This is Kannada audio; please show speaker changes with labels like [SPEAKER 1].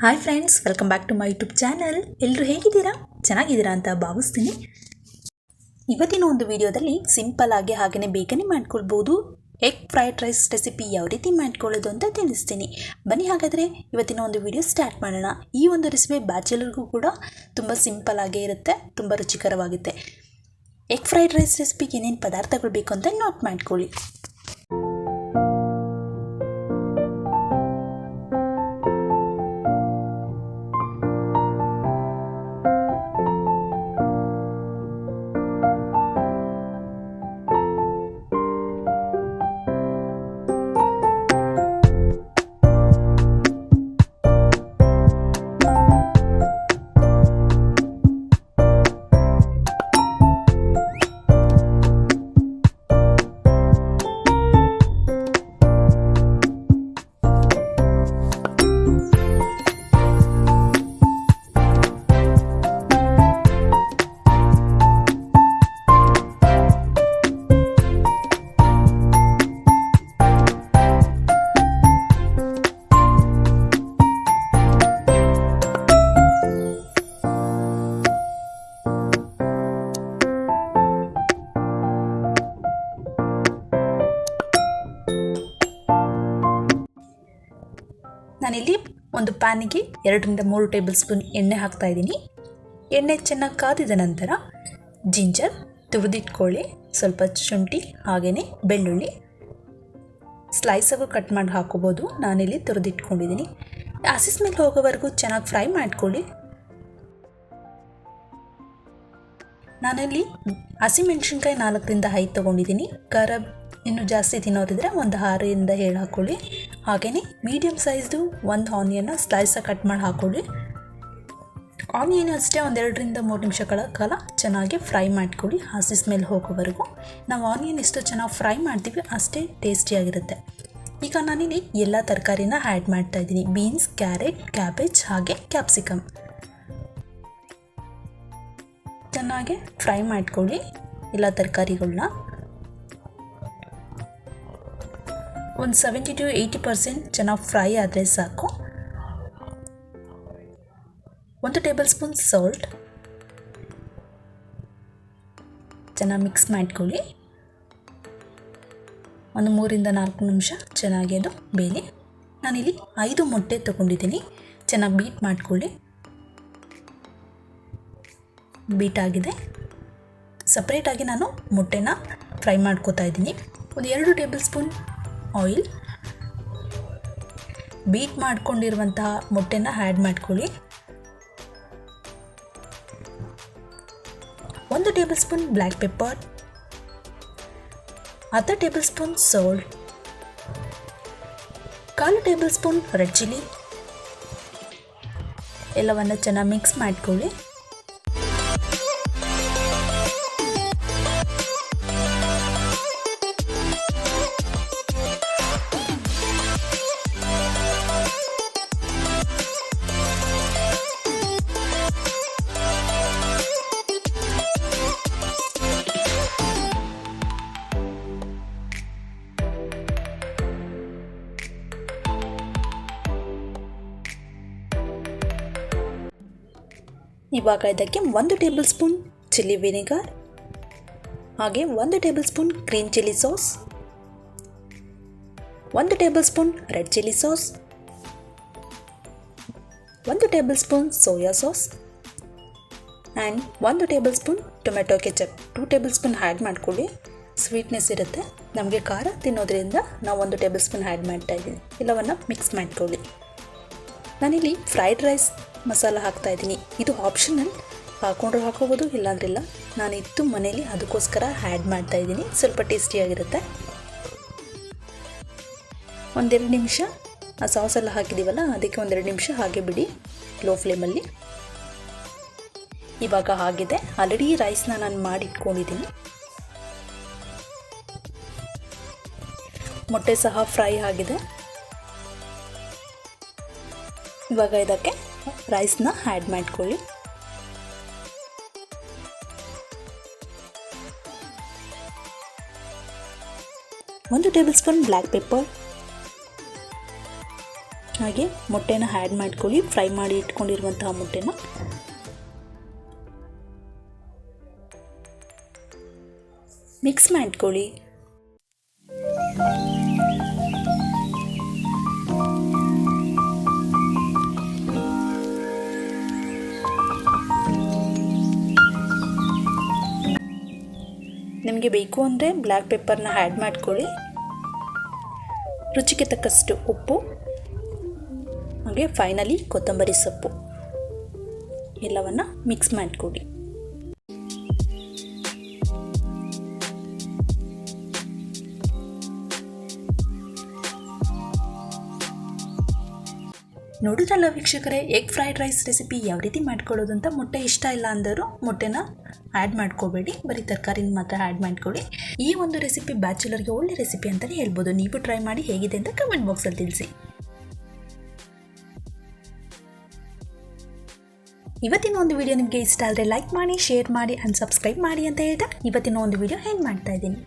[SPEAKER 1] Hi friends, welcome back to my YouTube channel. ಎಲ್ಲರೂ ಹೇಗಿದ್ದೀರಾ? ಚೆನ್ನಾಗಿದ್ದೀರಾ ಅಂತ ಭಾವಿಸ್ತೀನಿ. ಇವತ್ತಿನ ಒಂದು ವಿಡಿಯೋದಲ್ಲಿ ಸಿಂಪಲ್ ಆಗಿ ಹಾಗೆಯೇ ಬೇಗನೆ ಮಾಡ್ಕೊಳ್ಬೋದು ಎಗ್ ಫ್ರೈಡ್ ರೈಸ್ ರೆಸಿಪಿ ಯಾವ ರೀತಿ ಮಾಡ್ಕೊಳ್ಳೋದು ಅಂತ ತಿಳಿಸ್ತೀನಿ. ಬನ್ನಿ ಹಾಗಾದರೆ ಇವತ್ತಿನ ಒಂದು ವಿಡಿಯೋ ಸ್ಟಾರ್ಟ್ ಮಾಡೋಣ. ಈ ಒಂದು ರೆಸಿಪಿ ಬ್ಯಾಚುಲರ್ಗೂ ಕೂಡ ತುಂಬ ಸಿಂಪಲ್ ಆಗೇ ಇರುತ್ತೆ, ತುಂಬ ರುಚಿಕರವಾಗುತ್ತೆ. ಎಗ್ ಫ್ರೈಡ್ ರೈಸ್ ರೆಸಿಪಿಗೆ ಏನೇನು ಪದಾರ್ಥಗಳು ಬೇಕು ಅಂತ ನೋಟ್ ಮಾಡ್ಕೊಳ್ಳಿ. ನಾನಿಲ್ಲಿ ಒಂದು ಪ್ಯಾನಿಗೆ 2-3 ಟೇಬಲ್ ಸ್ಪೂನ್ ಎಣ್ಣೆ ಹಾಕ್ತಾ ಇದ್ದೀನಿ. ಎಣ್ಣೆ ಚೆನ್ನಾಗಿ ಕಾದಿದ ನಂತರ ಜಿಂಜರ್ ತುರಿದಿಟ್ಕೊಳ್ಳಿ, ಸ್ವಲ್ಪ ಶುಂಠಿ ಹಾಗೆಯೇ ಬೆಳ್ಳುಳ್ಳಿ ಸ್ಲೈಸಾಗೂ ಕಟ್ ಮಾಡಿ ಹಾಕೋಬೋದು. ನಾನಿಲ್ಲಿ ತುರಿದಿಟ್ಕೊಂಡಿದ್ದೀನಿ. ಹಸಿ ಸ್ಮೆಲ್ ಹೋಗೋವರೆಗೂ ಚೆನ್ನಾಗಿ ಫ್ರೈ ಮಾಡ್ಕೊಳ್ಳಿ. ನಾನಲ್ಲಿ ಹಸಿಮೆಣ್ಸಿನ್ಕಾಯಿ 4-5 ತೊಗೊಂಡಿದ್ದೀನಿ. ಖಾರ ಇನ್ನು ಜಾಸ್ತಿ ತಿನ್ನೋದಿದ್ರೆ ಒಂದು 6-7 ಹಾಕ್ಕೊಳ್ಳಿ. ಹಾಗೆಯೇ ಮೀಡಿಯಮ್ ಸೈಜ್ದು ಒಂದು ಆನಿಯನ್ನ ಸ್ಲೈಸಾಗಿ ಕಟ್ ಮಾಡಿ ಹಾಕ್ಕೊಳ್ಳಿ. ಆನಿಯನ್ ಅಷ್ಟೇ 1-2-3 ನಿಮಿಷಗಳ ಕಾಲ ಚೆನ್ನಾಗಿ ಫ್ರೈ ಮಾಡ್ಕೊಳ್ಳಿ, ಹಸಿ ಸ್ಮೆಲ್ ಹೋಗೋವರೆಗೂ. ನಾವು ಆನಿಯನ್ ಎಷ್ಟು ಚೆನ್ನಾಗಿ ಫ್ರೈ ಮಾಡ್ತೀವಿ ಅಷ್ಟೇ ಟೇಸ್ಟಿಯಾಗಿರುತ್ತೆ. ಈಗ ನಾನಿಲ್ಲಿ ಎಲ್ಲ ತರಕಾರಿನ ಆ್ಯಡ್ ಮಾಡ್ತಾಯಿದ್ದೀನಿ. ಬೀನ್ಸ್, ಕ್ಯಾರೆಟ್, ಕ್ಯಾಬೇಜ್ ಹಾಗೆ ಕ್ಯಾಪ್ಸಿಕಮ್ ಚೆನ್ನಾಗಿ ಫ್ರೈ ಮಾಡ್ಕೊಳ್ಳಿ ಎಲ್ಲ ತರಕಾರಿಗಳನ್ನ. ಒಂದು 70-80% ಚೆನ್ನಾಗಿ ಫ್ರೈ ಆದರೆ ಸಾಕು. 1 ಟೇಬಲ್ ಸ್ಪೂನ್ ಸಾಲ್ಟ್ ಚೆನ್ನಾಗಿ ಮಿಕ್ಸ್ ಮಾಡ್ಕೊಳ್ಳಿ. ಒಂದು 3-4 ನಿಮಿಷ ಚೆನ್ನಾಗಿ ಅದು ಬೇಳೆ. ನಾನಿಲ್ಲಿ 5 ಮೊಟ್ಟೆ ತೊಗೊಂಡಿದ್ದೀನಿ. ಚೆನ್ನಾಗಿ ಬೀಟ್ ಮಾಡ್ಕೊಳ್ಳಿ. ಬೀಟ್ ಆಗಿದೆ. ಸಪ್ರೇಟಾಗಿ ನಾನು ಮೊಟ್ಟೆನ ಫ್ರೈ ಮಾಡ್ಕೋತಾ ಇದ್ದೀನಿ. ಒಂದು 2 ಟೇಬಲ್ ಸ್ಪೂನ್ ಆಯಿಲ್, ಬೀಟ್ ಮಾಡ್ಕೊಂಡಿರುವಂತಹ ಮೊಟ್ಟೆನ ಆ್ಯಡ್ ಮಾಡ್ಕೊಳ್ಳಿ. 1 tablespoon black pepper, 1/2 tablespoon salt, 1/4 tablespoon red chilli ಎಲ್ಲವನ್ನು ಚೆನ್ನಾಗಿ ಮಿಕ್ಸ್ ಮಾಡ್ಕೊಳ್ಳಿ. ಇವಾಗ ಇದಕ್ಕೆ 1 ಟೇಬಲ್ ಸ್ಪೂನ್ ಚಿಲ್ಲಿ ವಿನೆಗರ್ ಹಾಗೆ 1 table spoon green chilli sauce, 1 tablespoon red chilli sauce, 1 table spoon soya sauce and 1 table spoon tomato ketchup. 2 table spoon add ಮಾಡ್ಕೊಳ್ಳಿ. ಸ್ವೀಟ್ನೆಸ್ ಇರುತ್ತೆ, ನಮಗೆ ಖಾರ ತಿನ್ನೋದ್ರಿಂದ ನಾವು 1 ಟೇಬಲ್ ಸ್ಪೂನ್ ಆ್ಯಡ್ ಮಾಡ್ತಾಯಿದ್ದೀನಿ. ಎಲ್ಲವನ್ನು ಮಿಕ್ಸ್ ಮಾಡ್ಕೊಳ್ಳಿ. ನಾನಿಲ್ಲಿ ಫ್ರೈಡ್ ರೈಸ್ ಮಸಾಲ ಹಾಕ್ತಾಯಿದ್ದೀನಿ. ಇದು ಆಪ್ಷನಲ್, ಹಾಕೊಂಡ್ರೆ ಹಾಕೋಬೋದು, ಇಲ್ಲಾಂದ್ರಿಲ್ಲ. ನಾನಿತ್ತು ಮನೇಲಿ ಅದಕ್ಕೋಸ್ಕರ ಆ್ಯಡ್ ಮಾಡ್ತಾಯಿದ್ದೀನಿ. ಸ್ವಲ್ಪ ಟೇಸ್ಟಿಯಾಗಿರುತ್ತೆ. 1-2 ನಿಮಿಷ ಆ ಸಾಸೆಲ್ಲ ಹಾಕಿದ್ದೀವಲ್ಲ, ಅದಕ್ಕೆ 1-2 ನಿಮಿಷ ಹಾಗೆ ಬಿಡಿ ಲೋ ಫ್ಲೇಮಲ್ಲಿ. ಇವಾಗ ಆಗಿದೆ. ಆಲ್ರೆಡಿ ರೈಸ್ನ ನಾನು ಮಾಡಿಟ್ಕೊಂಡಿದ್ದೀನಿ. ಮೊಟ್ಟೆ ಸಹ ಫ್ರೈ ಆಗಿದೆ. ಇವಾಗ ಇದಕ್ಕೆ ರೈಸ್ನ ಆ್ಯಡ್ ಮಾಡ್ಕೊಳ್ಳಿ. 1 ಟೇಬಲ್ ಸ್ಪೂನ್ ಬ್ಲ್ಯಾಕ್ ಪೆಪ್ಪರ್, ಹಾಗೆ ಮೊಟ್ಟೆನ ಆ್ಯಡ್ ಮಾಡ್ಕೊಳ್ಳಿ. ಫ್ರೈ ಮಾಡಿ ಇಟ್ಕೊಂಡಿರುವಂತಹ ಮೊಟ್ಟೆನ ಮಿಕ್ಸ್ ಮಾಡ್ಕೊಳ್ಳಿ. ನಿಮಗೆ ಬೇಕು ಅಂದರೆ ಬ್ಲ್ಯಾಕ್ ಪೆಪ್ಪರ್ನ ಆ್ಯಡ್ ಮಾಡ್ಕೊಳ್ಳಿ. ರುಚಿಗೆ ತಕ್ಕಷ್ಟು ಉಪ್ಪು, ಹಾಗೆ ಫೈನಲಿ ಕೊತ್ತಂಬರಿ ಸೊಪ್ಪು ಎಲ್ಲವನ್ನು ಮಿಕ್ಸ್ ಮಾಡಿಕೊಡಿ. ನೋಡಿದ್ರಲ್ಲ ವೀಕ್ಷಕರೇ, ಎಗ್ ಫ್ರೈಡ್ ರೈಸ್ ರೆಸಿಪಿ ಯಾವ ರೀತಿ ಮಾಡ್ಕೊಳ್ಳೋದು ಅಂತ. ಮೊಟ್ಟೆ ಇಷ್ಟ ಇಲ್ಲ ಅಂದರೂ ಮೊಟ್ಟೆನ ಆ್ಯಡ್ ಮಾಡ್ಕೋಬೇಡಿ, ಬರೀ ತರಕಾರಿನ ಮಾತ್ರ ಆ್ಯಡ್ ಮಾಡ್ಕೊಳ್ಳಿ. ಈ ಒಂದು ರೆಸಿಪಿ ಬ್ಯಾಚುಲರ್ಗೆ ಒಳ್ಳೆ ರೆಸಿಪಿ ಅಂತಲೇ ಹೇಳ್ಬೋದು. ನೀವು ಟ್ರೈ ಮಾಡಿ ಹೇಗಿದೆ ಅಂತ ಕಮೆಂಟ್ ಬಾಕ್ಸಲ್ಲಿ ತಿಳಿಸಿ. ಇವತ್ತಿನ ಒಂದು ವಿಡಿಯೋ ನಿಮಗೆ ಇಷ್ಟ ಆದರೆ ಲೈಕ್ ಮಾಡಿ, ಶೇರ್ ಮಾಡಿ ಆ್ಯಂಡ್ ಸಬ್ಸ್ಕ್ರೈಬ್ ಮಾಡಿ ಅಂತ ಹೇಳ್ತಾ ಇವತ್ತಿನ ಒಂದು ವಿಡಿಯೋ ಎಂಡ್ ಮಾಡ್ತಾ ಇದ್ದೀನಿ.